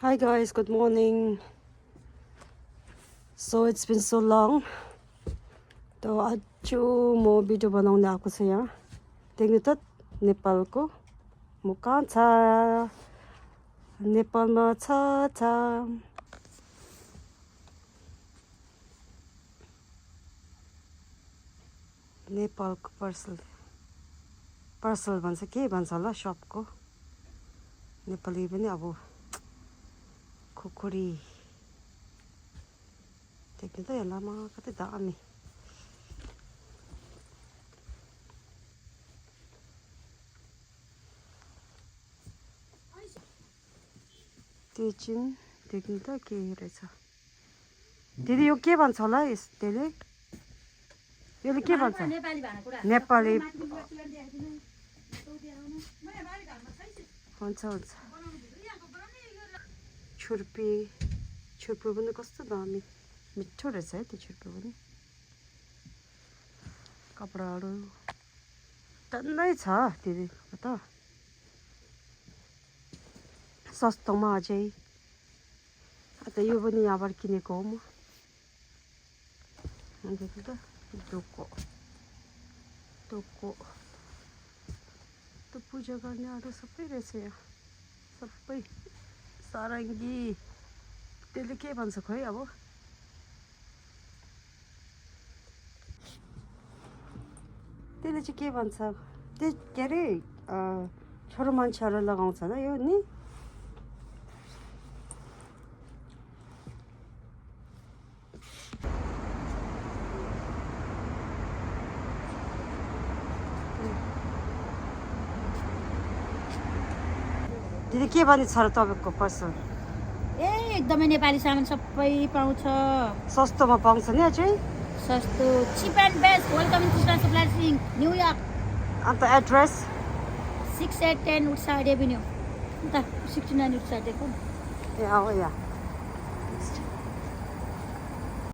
Hi guys, good morning. So it's been so long. तो आज म भिडियो बनाउने आएको छु यहाँ. देख्नु त नेपालको म कहाँ छ नेपालमा छ नेपालको पार्सल भन्छ के भन्छ होला शपको नेपाली पनि अब खुकुरी देख्नु त यसलामा कति दामी त्यो चाहिँ देख्नु त के रहेछ दिदी यो के भन्छ होला त्यसले यसले के भन्छ नेपाली हुन्छ छुर्पी पनि कस्तो दामी मिठो रहेछ है त्यो छुर्पी पनि कपडाहरू टन्नै छ दिदीको त सस्तोमा अझै अन्त यो पनि यहाँबाट किनेको हो म देख्नु त डोको त पूजा गर्नेहरू सबै रहेछ यहाँ सबै सारङ्गी त्यसले के भन्छ खोइ अब त्यसले चाहिँ के भन्छ त्यो के अरे छोरो मान्छेहरू लगाउँछ ल यो नि दिदी के भन्छ र तपाईँको पर्सल एकदमै नेपाली सामान सबै पाउँछ सस्तोमा पाउँछ नि अझै सस्तो cheap and best welcome to star supply सिङ न्युयोर्क अन्त एड्रेस 6810 वुडसाइड एभिन्यू अन्त 69 वुडसाइड देखो ए हो या